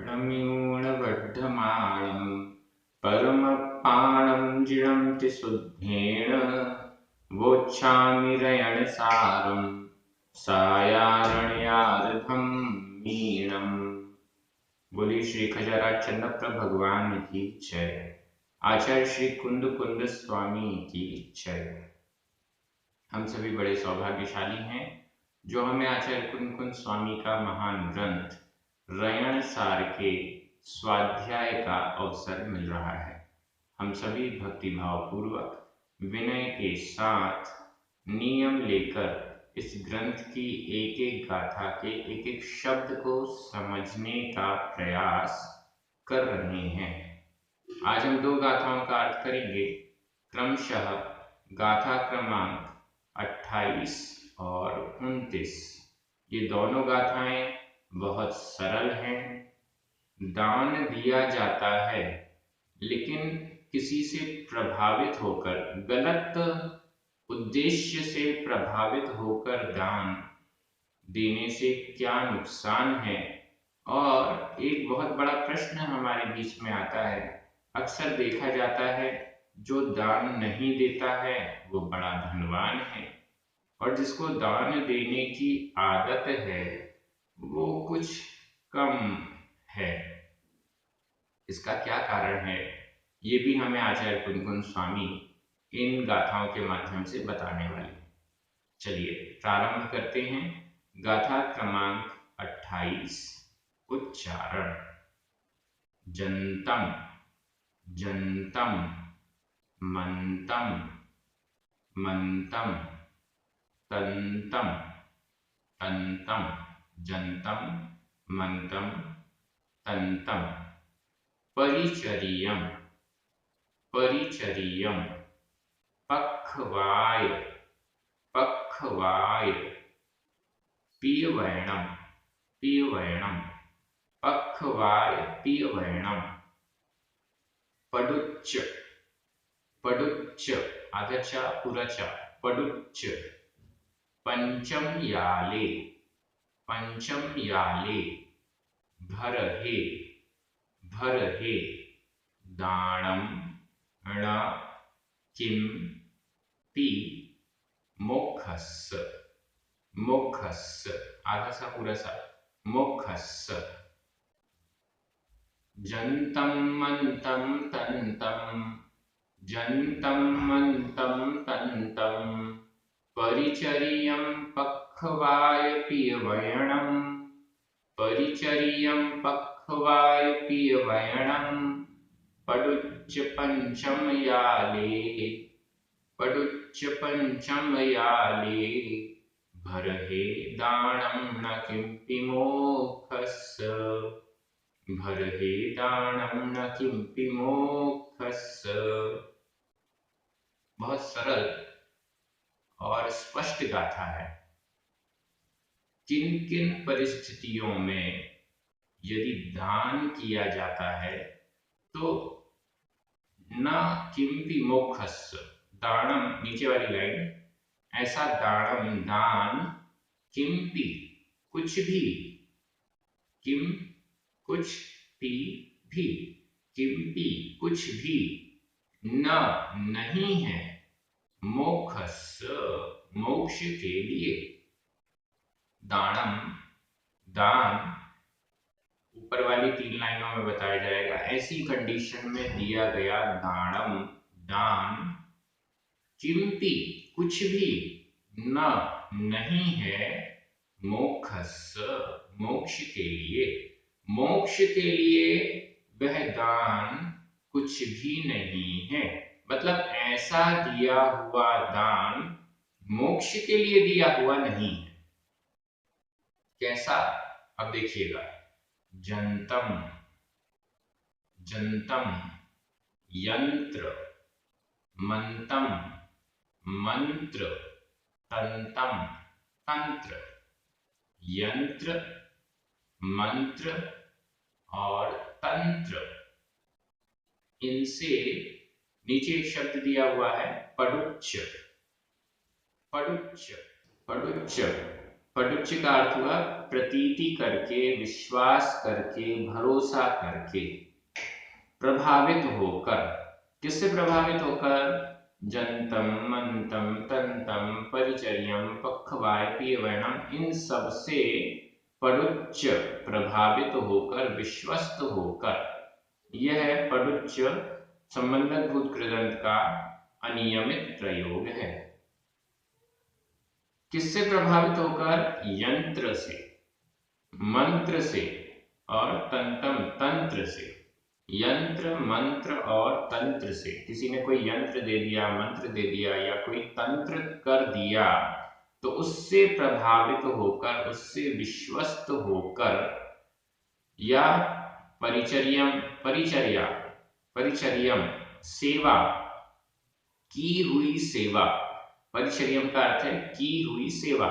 वर्णम्यूणवर्धमानं परमपाणं जिणन्ति शुद्धेन वोच्छामि रयणसारं सायारण्यार्धं मीणम्। बोली श्री खजराज चन्नप्र भगवान की जय। आचार्य श्री कुंद कुंद स्वामी की जय। हम सभी बड़े सौभाग्यशाली हैं जो हमें आचार्य कुंद कुंद स्वामी का महान ग्रंथ रयण सार के स्वाध्याय का अवसर मिल रहा है। हम सभी भक्तिभाव पूर्वक विनय के साथ नियम लेकर इस ग्रंथ की एक एक गाथा के एक एक शब्द को समझने का प्रयास कर रहे हैं। आज हम दो गाथाओं का अर्थ करेंगे, क्रमशः गाथा क्रमांक 28 और 29। ये दोनों गाथाएं बहुत सरल हैं। दान दिया जाता है लेकिन किसी से प्रभावित होकर, गलत उद्देश्य से प्रभावित होकर दान देने से क्या नुकसान है। और एक बहुत बड़ा प्रश्न हमारे बीच में आता है, अक्सर देखा जाता है जो दान नहीं देता है वो बड़ा धनवान है और जिसको दान देने की आदत है वो कुछ कम है। इसका क्या कारण है ये भी हमें आचार्य कुंद कुंद स्वामी इन गाथाओं के माध्यम से बताने वाले हैं। चलिए प्रारंभ करते हैं। गाथा क्रमांक 28। उच्चारण। जंतम जंतम मंतम मंतम तंतम तंतम जंतम मंतम तंतम। परिचर्यम परिचर्यम। पक्खवाय पक्खवाय। पीयवैणम पीयवैणम। पक्खवाय पीयवैणम। पडुच्च पडुच्च। आधचा पुरचा। पडुच्च। पंचम याले पंचम याले। भरहे भरहे। दाणम ण किम पी मोक्षस्स मोक्षस्स। आधसा पुरसा। मोक्षस्स। जंतम मंतम तंतम जंतम मंतम तंतम। परिचर्यं पक्खवाय पीयवैणम परिचर्यं पक्खवाय पीयवैणम। पडुच्च पंचम याले पडुच्च पंचम याले। भरहे दाणं न किंपि मोक्षस्स भरहे दाणं न किंपि मोक्षस्स। बहुत सरल और स्पष्ट गाथा है। किन किन परिस्थितियों में यदि दान किया जाता है तो न किंपि मोक्षस्स। दानम नीचे वाली लाइन, ऐसा दानम दान, किंपि कुछ भी, किम कुछ भी, किंपि कुछ भी, न नहीं है, मोक्षस्स मोक्ष के लिए। दानम दान ऊपर वाली 3 लाइनों में बताया जाएगा। ऐसी कंडीशन में दिया गया दानम दान, किंपि कुछ भी, न नहीं है, मोक्षस्स मोक्ष के लिए। मोक्ष के लिए वह दान कुछ भी नहीं है। मतलब ऐसा दिया हुआ दान मोक्ष के लिए दिया हुआ नहीं है। कैसा, अब देखिएगा। जंतम जंतम यंत्र, मंतम मंत्र, तंतम तंत्र। यंत्र, मंत्र और तंत्र, इनसे नीचे एक शब्द दिया हुआ है पडुच्च। पडुच्च पडुच्च पडुच्च का अर्थ हुआ प्रतीति करके, विश्वास करके, भरोसा करके, प्रभावित होकर। किससे प्रभावित होकर? जंतम, मंतम, तंतम, परिचर्यम, पखवाय, प्रियवर्णम, इन सब से पडुच्च प्रभावित होकर, विश्वस्त होकर। यह पडुच्च संबंधक भूत कृदंत का अनियमित प्रयोग है। किससे प्रभावित होकर? यंत्र से, मंत्र से और तंतम, तंत्र से। यंत्र, मंत्र और तंत्र से। किसी ने कोई यंत्र दे दिया, मंत्र दे दिया या कोई तंत्र कर दिया तो उससे प्रभावित होकर, उससे विश्वस्त होकर, या परिचर्यम, परिचर्या, परिचर्यम, सेवा, की हुई सेवा। परिचर्यम का अर्थ है की हुई सेवा।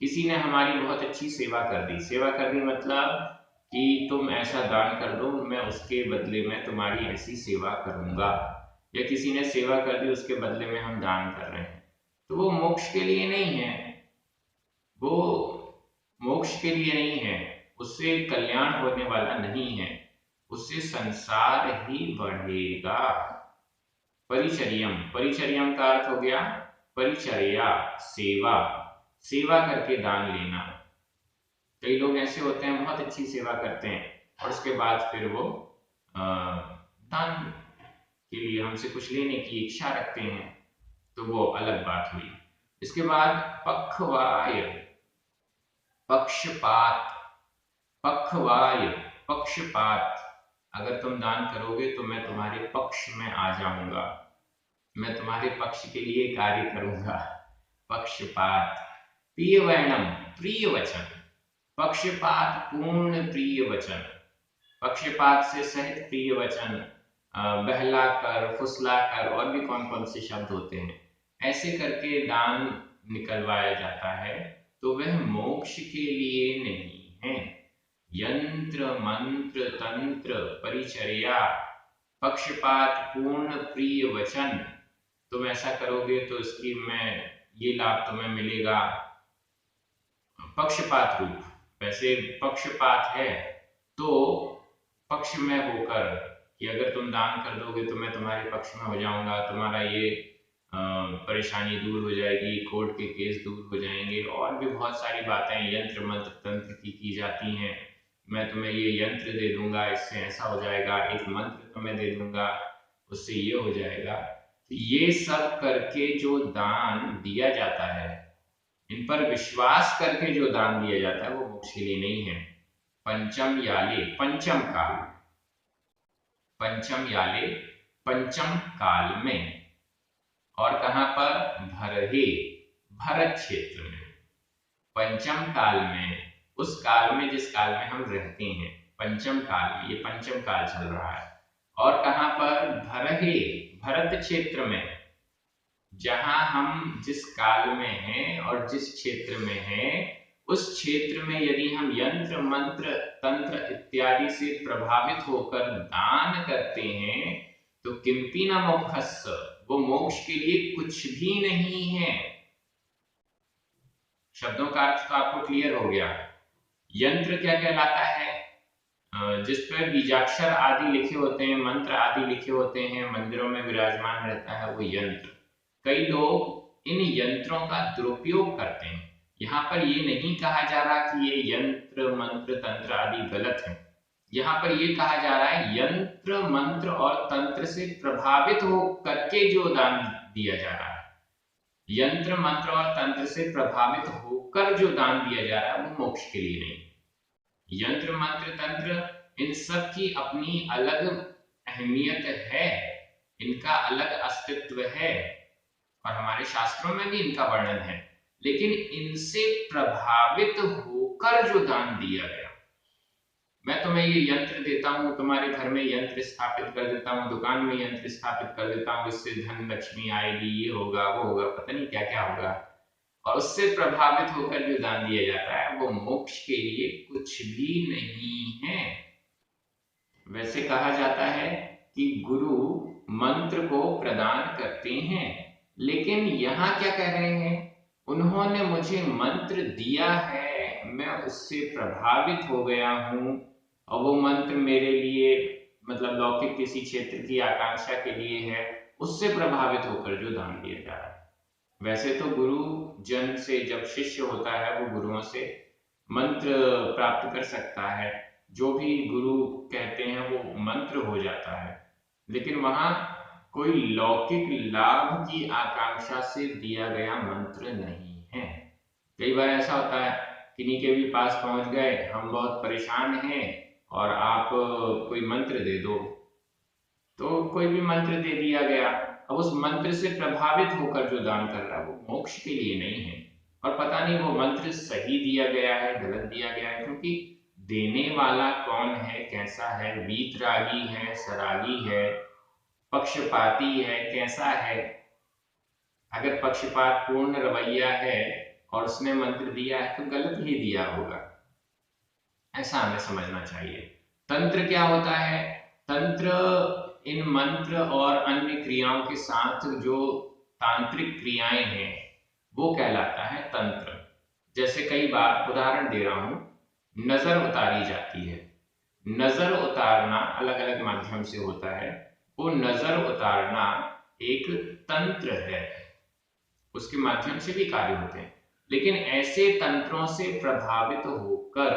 किसी ने हमारी बहुत अच्छी सेवा कर दी। सेवा कर दी मतलब कि तुम ऐसा दान कर दो, मैं उसके बदले में तुम्हारी ऐसी सेवा करूंगा। या किसी ने सेवा कर दी, उसके बदले में हम दान कर रहे हैं, तो वो मोक्ष के लिए नहीं है, वो मोक्ष के लिए नहीं है, उससे कल्याण होने वाला नहीं है, उससे संसार ही बढ़ेगा। परिचर्यम, परिचर्यम का अर्थ हो गया परिचर्या, सेवा, सेवा करके दान लेना। कई लोग ऐसे होते हैं बहुत अच्छी सेवा करते हैं और उसके बाद फिर वो दान के लिए हमसे कुछ लेने की इच्छा रखते हैं, तो वो अलग बात हुई। इसके बाद पखवाय, पक्षपात, पखवाय, पक्षपात। अगर तुम दान करोगे तो मैं तुम्हारे पक्ष में आ जाऊंगा, मैं तुम्हारे पक्ष के लिए कार्य करूंगा। पक्षपात। प्रियवर्णम, प्रिय वचन, पक्षपात पूर्ण प्रिय वचन, पक्षपात से सहित प्रिय वचन, बहलाकर, फुसलाकर, और भी कौन कौन से शब्द होते हैं, ऐसे करके दान निकलवाया जाता है, तो वह मोक्ष के लिए नहीं है। यंत्र, मंत्र, तंत्र, परिचर्या, पक्षपात पूर्ण प्रिय वचन, तुम ऐसा करोगे तो इसकी मैं ये लाभ तुम्हें मिलेगा। पक्षपात रूप, वैसे पक्षपात है तो पक्ष में होकर कि अगर तुम दान कर दोगे तो मैं तुम्हारे पक्ष में हो जाऊंगा, तुम्हारा ये परेशानी दूर हो जाएगी, कोर्ट के केस दूर हो जाएंगे, और भी बहुत सारी बातें यंत्र, मंत्र, तंत्र की जाती हैं। मैं तुम्हें ये यंत्र दे दूंगा, इससे ऐसा हो जाएगा, एक मंत्र तुम्हें दे दूंगा, उससे ये हो जाएगा। तो ये सब करके जो दान दिया जाता है, इन पर विश्वास करके जो दान दिया जाता है, वो मोक्ष के लिए नहीं है। पंचम याले, पंचम काल, पंचम याले, पंचम काल में, और कहां पर? भरहे, भरत क्षेत्र में। पंचम काल में, उस काल में जिस काल में हम रहते हैं, पंचम काल में, ये पंचम काल चल रहा है। और कहां पर? भरहे, भरत क्षेत्र में। जहां हम जिस काल में हैं और जिस क्षेत्र में हैं, उस क्षेत्र में यदि हम यंत्र, मंत्र, तंत्र इत्यादि से प्रभावित होकर दान करते हैं तो किंपि न मोक्षस्य, वो मोक्ष के लिए कुछ भी नहीं है। शब्दों का अर्थ तो आपको क्लियर हो गया। यंत्र क्या कहलाता है? जिस पर बीजाक्षर आदि लिखे होते हैं, मंत्र आदि लिखे होते हैं, मंदिरों में विराजमान रहता है वो यंत्र। कई लोग इन यंत्रों का दुरुपयोग करते हैं। यहाँ पर ये नहीं कहा जा रहा कि ये यंत्र, मंत्र, तंत्र आदि गलत है। यहाँ पर ये कहा जा रहा है यंत्र, मंत्र और तंत्र से प्रभावित हो करके जो दान दिया जा रहा है, यंत्र, मंत्र और तंत्र से प्रभावित होकर जो दान दिया जा रहा है, वो मोक्ष के लिए नहीं। यंत्र, मंत्र, तंत्र, इन सब की अपनी अलग अहमियत है, इनका अलग अस्तित्व है और हमारे शास्त्रों में भी इनका वर्णन है, लेकिन इनसे प्रभावित होकर जो दान दिया गया, मैं तुम्हें ये यंत्र देता हूं, तुम्हारे घर में यंत्र स्थापित कर देता हूं, दुकान में यंत्र स्थापित कर देता हूं, इससे धन लक्ष्मी आएगी, ये होगा, वो होगा, पता नहीं क्या क्या होगा, और उससे प्रभावित होकर जो दान दिया जाता है वो मोक्ष के लिए कुछ भी नहीं है। वैसे कहा जाता है कि गुरु मंत्र को प्रदान करते हैं, लेकिन यहाँ क्या कह रहे हैं? उन्होंने मुझे मंत्र दिया है, मैं उससे प्रभावित हो गया हूँ और वो मंत्र मेरे लिए मतलब लौकिक किसी क्षेत्र की आकांक्षा के लिए है, उससे प्रभावित होकर जो दान दिया जा रहा है। वैसे तो गुरु जन से जब शिष्य होता है वो गुरुओं से मंत्र प्राप्त कर सकता है, जो भी गुरु कहते हैं वो मंत्र हो जाता है, लेकिन वहां कोई लौकिक लाभ की आकांक्षा से दिया गया मंत्र नहीं है। कई बार ऐसा होता है, किन्हीं के भी पास पहुंच गए, हम बहुत परेशान हैं और आप कोई मंत्र दे दो, तो कोई भी मंत्र दे दिया गया, अब उस मंत्र से प्रभावित होकर जो दान कर रहा है वो मोक्ष के लिए नहीं है, और पता नहीं वो मंत्र सही दिया गया है गलत दिया गया है, क्योंकि देने वाला कौन है, कैसा है, वीतरागी है, सरागी है, पक्षपाती है, कैसा है। अगर पक्षपात पूर्ण रवैया है और उसने मंत्र दिया है तो गलत ही दिया होगा, ऐसा हमें समझना चाहिए। तंत्र क्या होता है? तंत्र इन मंत्र और अन्य क्रियाओं के साथ जो तांत्रिक क्रियाएं हैं वो कहलाता है तंत्र। जैसे कई बार उदाहरण दे रहा हूं, नजर उतारी जाती है। नजर उतारना अलग अलग माध्यम से होता है, वो नजर उतारना एक तंत्र है, उसके माध्यम से भी कार्य होते हैं, लेकिन ऐसे तंत्रों से प्रभावित होकर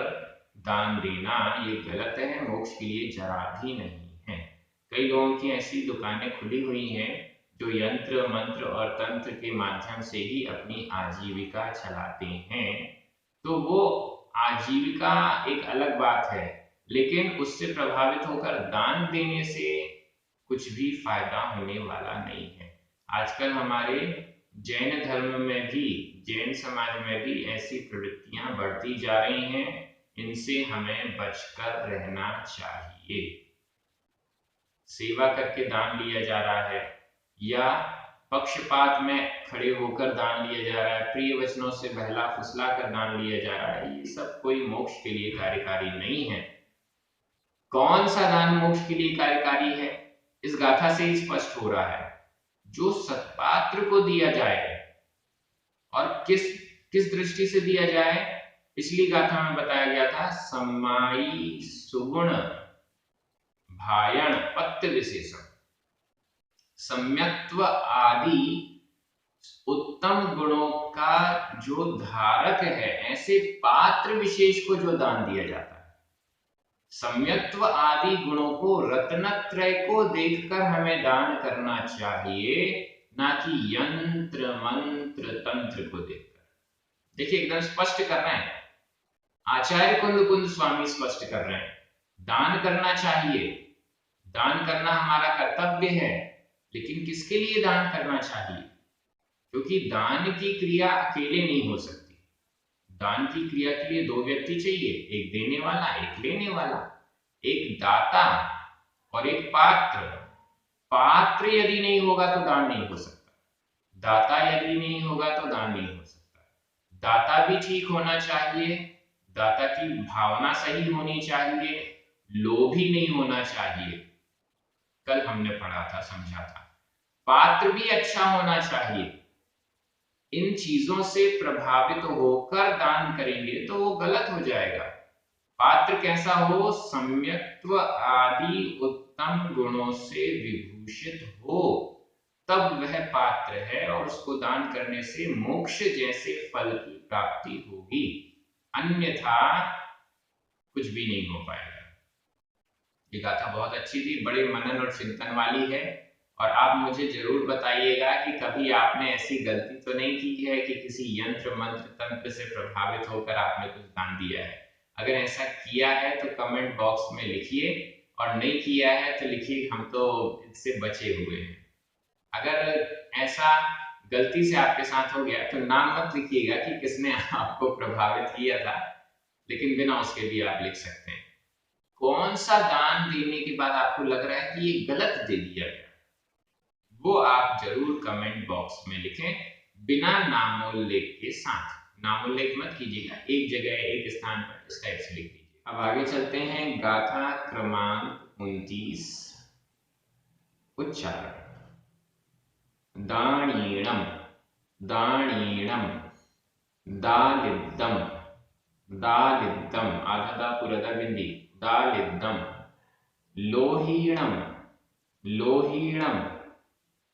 दान देना ये गलत है, मोक्ष के लिए जरा भी नहीं है। कई लोगों की ऐसी दुकानें खुली हुई हैं जो यंत्र मंत्र और तंत्र के माध्यम से ही अपनी आजीविका चलाते हैं, तो वो आजीविका एक अलग बात है, लेकिन उससे प्रभावित होकर दान देने से कुछ भी फायदा होने वाला नहीं है। आजकल हमारे जैन धर्म में भी, जैन समाज में भी ऐसी प्रवृत्तियां बढ़ती जा रही हैं, इनसे हमें बचकर रहना चाहिए। सेवा करके दान लिया जा रहा है या पक्षपात में खड़े होकर दान लिया जा रहा है, प्रिय वचनों से बहला फुसला कर दान लिया जा रहा है, ये सब कोई मोक्ष के लिए कार्यकारी नहीं है। कौन सा दान मोक्ष के लिए कार्यकारी है, इस गाथा से ही स्पष्ट हो रहा है। जो सत्पात्र को दिया जाए, और किस किस दृष्टि से दिया जाए, पिछली गाथा में बताया गया था, सम्माई सुगुण भायण पत्य विशेषण, सम्यक्त्व आदि उत्तम गुणों का जो धारक है, ऐसे पात्र विशेष को जो दान दिया जाता है। सम्यक्त्व आदि गुणों को, रत्नत्रय को देखकर हमें दान करना चाहिए, ना कि यंत्र मंत्र तंत्र को देखकर। देखिए एकदम स्पष्ट कर रहे हैं, आचार्य कुंद कुंद स्वामी स्पष्ट कर रहे हैं, दान करना चाहिए, दान करना हमारा कर्तव्य है, लेकिन किसके लिए दान करना चाहिए? क्योंकि दान की क्रिया अकेले नहीं हो सकती, दान की क्रिया के लिए दो व्यक्ति चाहिए, एक देने वाला एक लेने वाला, एक दाता और एक पात्र। पात्र यदि नहीं होगा तो दान नहीं हो सकता, दाता यदि नहीं होगा तो दान नहीं हो सकता। दाता भी ठीक होना चाहिए, दाता की भावना सही होनी चाहिए, लोभी नहीं होना चाहिए, कल हमने पढ़ा था समझा था। पात्र भी अच्छा होना चाहिए। इन चीजों से प्रभावित होकर दान करेंगे तो वो गलत हो जाएगा। पात्र कैसा हो? सम्यक्त्व आदि उत्तम गुणों से विभूषित हो, तब वह पात्र है और उसको दान करने से मोक्ष जैसे फल की प्राप्ति होगी, अन्यथा कुछ भी नहीं हो पाएगा। ये गाथा बहुत अच्छी थी, बड़े मनन और चिंतन वाली है, और आप मुझे जरूर बताइएगा कि कभी आपने ऐसी गलती तो नहीं की है कि किसी यंत्र मंत्र तंत्र से प्रभावित होकर आपने कुछ दान दिया है। अगर ऐसा किया है तो कमेंट बॉक्स में लिखिए, और नहीं किया है तो लिखिए हम तो इससे बचे हुए हैं। अगर ऐसा गलती से आपके साथ हो गया तो नाम मत लिखिएगा कि किसने आपको प्रभावित किया था, लेकिन बिना उसके भी आप लिख सकते हैं। कौन सा दान देने के बाद आपको लग रहा है कि ये गलत दे दिया गया, वो आप जरूर कमेंट बॉक्स में लिखें, बिना नामोल्लेख के साथ। नामोल्लेख मत कीजिएगा, एक जगह एक स्थान पर इस टाइप से लिख दीजिए। अब आगे चलते हैं, गाथा क्रमांक 29, उच्चारण। दाणीणम, दाणीणम दालिद्दम, दालिद्दम, आधा दा पूरा दा बिंदी, दालिद्दम। लोहीणम, लोहीणम,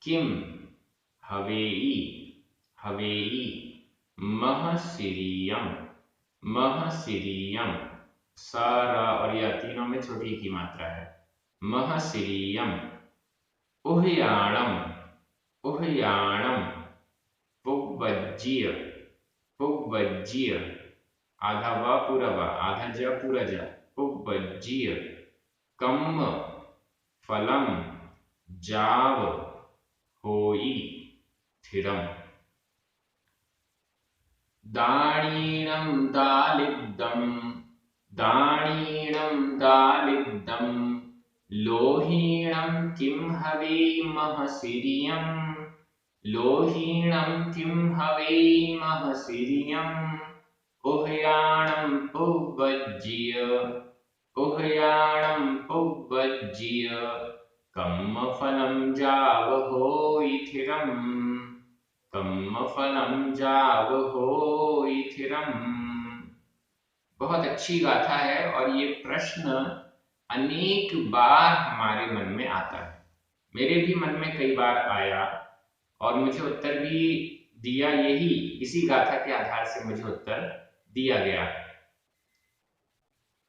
किम, हवेई, हवेई। महसिरियम, महसिरियम, सारा और या तीनों में छोटी की मात्रा है। महसिरियम। उहयाणम, उहयाणम, पुव्वज्जीय, पुव्वज्जीय, आधा व पूरा व, आधा ज पूरा ज, पुव्वज्जीय। कम्म, फलम, जाव, होई, थिरम। दाणीणं दालिद्दं, दाणीणं दालिद्दं, लोहीणं किं हवेमहसिरियं, लोहीणं किं हवेमहसिरियम्। उहयाणं पुव्वज्जीय, उहयाणं पुव्वज्जीय, कम्मफलं जावहोइथिरम्, कम्मफलं जावहोइथिरम्। बहुत अच्छी गाथा है और ये प्रश्न अनेक बार हमारे मन में आता है। मेरे भी मन में कई बार आया और मुझे उत्तर भी दिया, यही इसी गाथा के आधार से मुझे उत्तर दिया गया।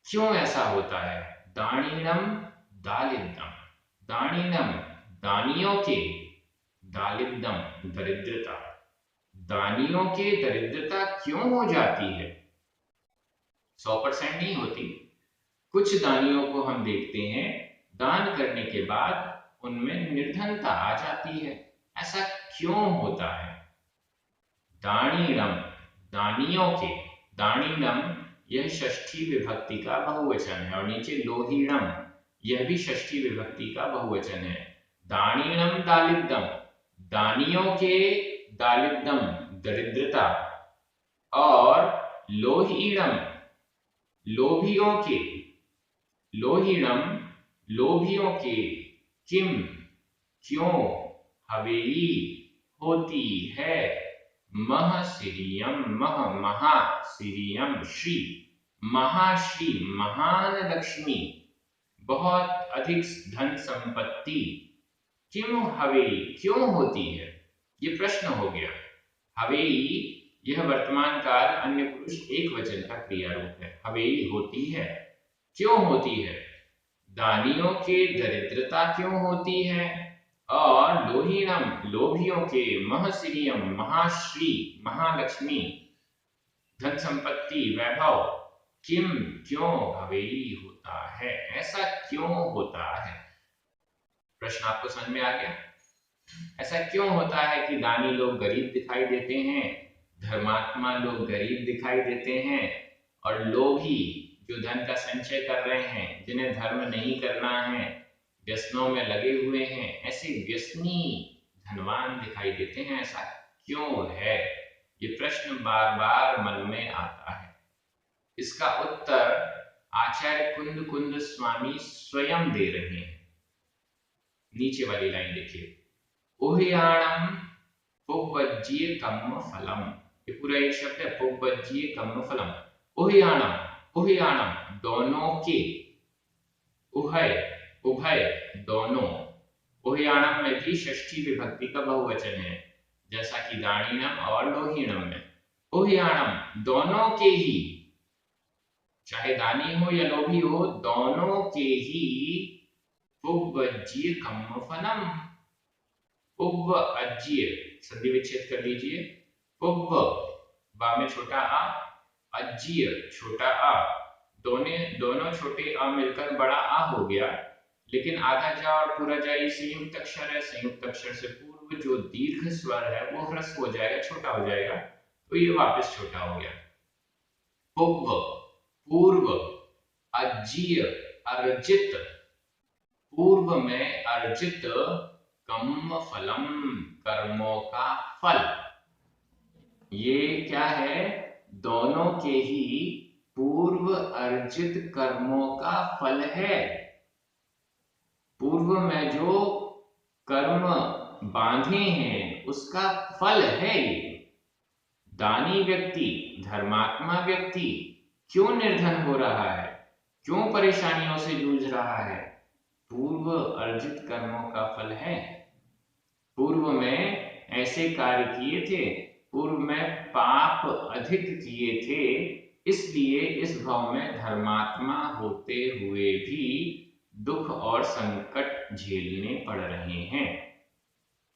क्यों ऐसा होता है? दाणीणम दालिद्दम, दाणीणम दानियों के, दालिद्दम दरिद्रता, दानियों के दरिद्रता क्यों हो जाती है? 100% नहीं होती। कुछ दानियों को हम देखते हैं दान करने के बाद उनमें निर्धनता आ जाती है। ऐसा क्यों होता है? दाणीणम, दानियों के, दाणीणम यह षष्ठी विभक्ति का बहुवचन है और नीचे लोहीणम यह भी षष्ठी विभक्ति का बहुवचन है। दाणीणम दालिद्दम, दानियों के दालिद्दम दरिद्रता, और लोहीणम लोभियों के, लोहीणम लोभियों के, किम क्यों, हवेई होती है, महसिरियम मह महासिरियम श्री, महाश्री महान लक्ष्मी, बहुत अधिक धन संपत्ति, किम हवेई क्यों होती है, ये प्रश्न हो गया। हवेई यह वर्तमान काल अन्य पुरुष एक वचन का क्रिया रूप है। हवेई होती है, क्यों होती है? दानियों के दरिद्रता क्यों होती है? और लोहीणम लोभियों के, महसिरियम महाश्री महालक्ष्मी धन संपत्ति वैभव, किम क्यों हवेई होता है, ऐसा क्यों होता है? प्रश्न आपको समझ में आ गया? ऐसा क्यों होता है कि दानी लोग गरीब दिखाई देते हैं, धर्मात्मा लोग गरीब दिखाई देते हैं, और लोभी जो धन का संचय कर रहे हैं, जिन्हें धर्म नहीं करना है, व्यसनों में लगे हुए हैं, ऐसे व्यसनी धनवान दिखाई देते हैं? ऐसा क्यों है? ये प्रश्न बार बार मन में आता है। इसका उत्तर आचार्य कुंद कुंद स्वामी स्वयं दे रहे हैं। नीचे वाली लाइन देखिए, उहयाणम पुव्वज्जीय कम्म फलम, ये पूरा एक शब्द है, पुव्वज्जीय कम्म फलम। उहयाणम, उहयाणम दोनों के, उभय उभय दोनों, उहयाणम में भी षष्ठी विभक्ति का बहुवचन है, जैसा कि दाणीणम और लोहीणम में। उहयाणम दोनों के ही, चाहे दानी हो या लोभी हो, दोनों के ही, पुव्वज्जीय कम्म फलम, पुव्व अज्जीय संधि विच्छेद कर लीजिए, पुव्व बा में छोटा आ, अज्जीय छोटा आ, दोनों छोटे आ मिलकर बड़ा आ हो गया, लेकिन आधा जा और पूरा जा ये संयुक्त अक्षर है, संयुक्त अक्षर से पूर्व जो दीर्घ स्वर है वो ह्रस्व हो जाएगा, छोटा हो जाएगा, तो ये वापस छोटा हो गया। पुव्व पूर्व, अज्जीय अर्जित, पूर्व में अर्जित, कम्म फलम कर्मों का फल। ये क्या है? दोनों के ही पूर्व अर्जित कर्मों का फल है। पूर्व में जो कर्म बांधे हैं उसका फल है ये। दानी व्यक्ति, धर्मात्मा व्यक्ति क्यों निर्धन हो रहा है, क्यों परेशानियों से जूझ रहा है? पूर्व अर्जित कर्मों का फल है। पूर्व में ऐसे कार्य किए थे, पूर्व में पाप अधिक किए थे, इसलिए इस भाव में धर्मात्मा होते हुए भी दुख और संकट झेलने पड़ रहे हैं।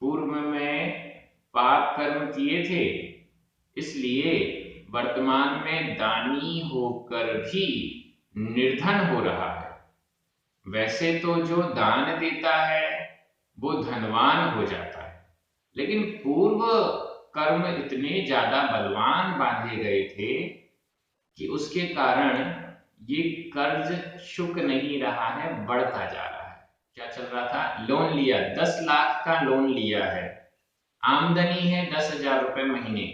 पूर्व में पाप कर्म किए थे, इसलिए वर्तमान में दानी होकर भी निर्धन हो रहा है। वैसे तो जो दान देता है वो धनवान हो जाता है, लेकिन पूर्व कर्म इतने ज्यादा बलवान बांधे गए थे कि उसके कारण ये कर्ज चुक नहीं रहा है, बढ़ता जा रहा है। क्या चल रहा था? लोन लिया, 10 लाख का लोन लिया है, आमदनी है 10,000 रुपए महीने।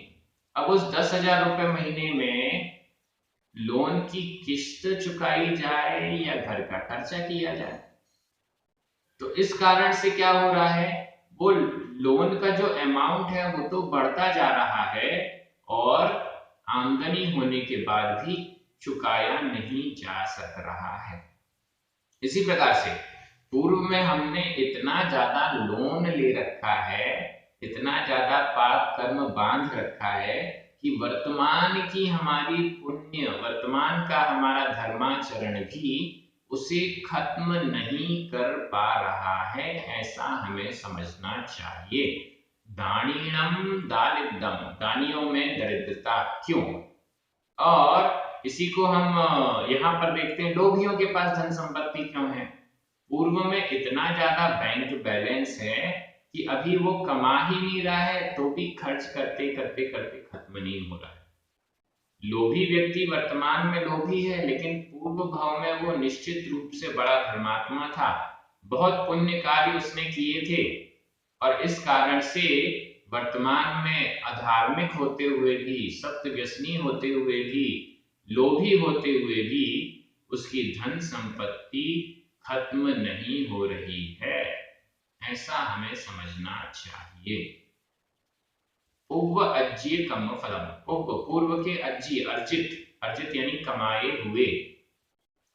अब उस 10,000 रुपए महीने में लोन की किस्त चुकाई जाए या घर का खर्चा किया जाए, तो इस कारण से क्या हो रहा है, वो लोन का जो अमाउंट है वो तो बढ़ता जा रहा है और आमदनी होने के बाद भी चुकाया नहीं जा सक रहा है। इसी प्रकार से पूर्व में हमने इतना ज्यादा लोन ले रखा है, इतना ज्यादा पाप कर्म बांध रखा है कि वर्तमान की हमारी पुण्य, वर्तमान का हमारा धर्माचरण भी उसे खत्म नहीं कर पा रहा है, ऐसा हमें समझना चाहिए। दानिणम दारिद्रम, दानियों में दरिद्रता क्यों? और इसी को हम यहाँ पर देखते हैं, लोभियों के पास धन संपत्ति क्यों है? पूर्व में इतना ज्यादा बैंक बैलेंस है कि अभी वो कमा ही नहीं रहा है तो भी खर्च करते करते करते खत्म नहीं हो रहा है। लोभी व्यक्ति वर्तमान में लोभी है, लेकिन पूर्व भाव में वो निश्चित रूप से बड़ा धर्मात्मा था, बहुत पुण्य कार्य उसने किए थे, और इस कारण से वर्तमान में अधार्मिक होते हुए भी, सत्य व्यसनी होते हुए भी, लोभी होते हुए भी उसकी धन संपत्ति खत्म नहीं हो रही है, ऐसा हमें समझना चाहिए। पूर्व अज्य कर्म फलम, पूर्व के अज्य, अर्जित, अर्जित यानी कमाए हुए,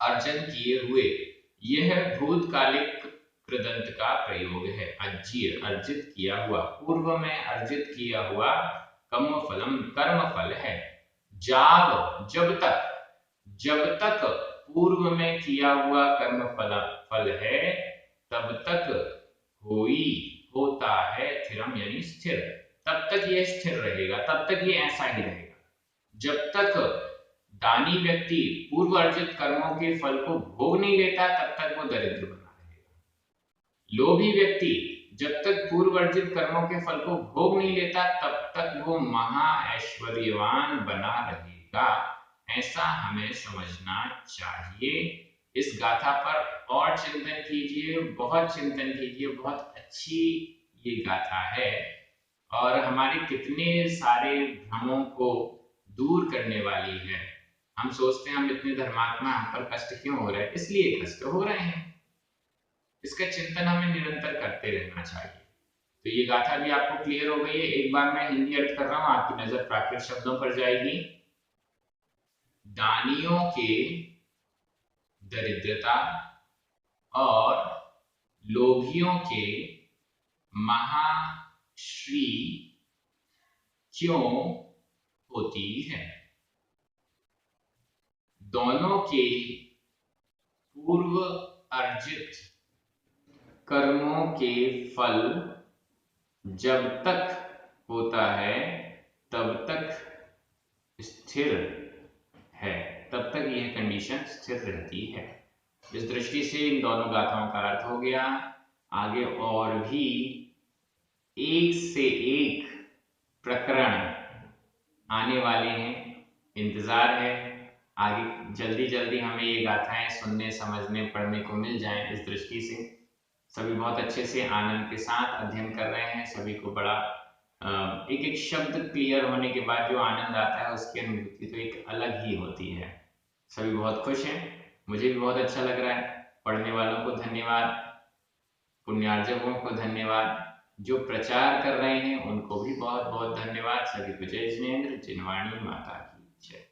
अर्जन किए हुए, यह भूतकालिक कृदंत का प्रयोग है। अज्य अर्जित किया हुआ, पूर्व में अर्जित किया हुआ कर्म फलम कर्म फल है। जाब जब तक पूर्व में किया हुआ कर्म फल है तब तक होता है स्थिरम यानी स्थिर, तब तक ये स्थिर रहेगा, तब तक ये ऐसा ही रहेगा। जब तक दानी व्यक्ति पूर्व अर्जित कर्मों के फल को भोग नहीं लेता तब तक वो दरिद्र बना रहेगा। लोभी व्यक्ति जब तक पूर्व अर्जित कर्मों के फल को भोग नहीं लेता तब तक वो महा ऐश्वर्यवान बना रहेगा, ऐसा हमें समझना चाहिए। इस गाथा पर और चिंतन कीजिए, बहुत चिंतन कीजिए, बहुत अच्छी ये गाथा है और हमारे कितने सारे भ्रमों को दूर करने वाली है। हम सोचते हैं हम इतने धर्मात्मा, हम पर कष्ट क्यों हो रहे हैं? इसलिए कष्ट हो रहे हैं, इसका चिंतन हमें निरंतर करते रहना चाहिए। तो ये गाथा भी आपको क्लियर हो गई है। एक बार मैं हिंदी अर्थ कर रहा हूं, आपकी नजर प्राकृत शब्दों पर जाएगी। दानियों के दरिद्रता और लोभियों के महाश्री क्यों होती है? दोनों के पूर्व अर्जित कर्मों के फल जब तक होता है तब तक स्थिर है, तब तक यह कंडीशन स्थिर रहती है। इस दृष्टि से इन दोनों गाथाओं का अर्थ हो गया। आगे और भी एक से एक प्रकरण आने वाले हैं, इंतजार है। आगे जल्दी जल्दी हमें ये गाथाएं सुनने, समझने, पढ़ने को मिल जाएं। इस दृष्टि से सभी बहुत अच्छे से आनंद के साथ अध्ययन कर रहे हैं। सभी को बड़ा एक एक शब्द क्लियर होने के बाद जो आनंद आता है उसकी अनुभूति तो एक अलग ही होती है। सभी बहुत खुश हैं, मुझे भी बहुत अच्छा लग रहा है। पढ़ने वालों को धन्यवाद, पुण्यार्जकों को धन्यवाद। जो प्रचार कर रहे हैं उनको भी बहुत बहुत धन्यवाद। सभी को जय जिनेन्द्र, जिनवाणी माता की जय।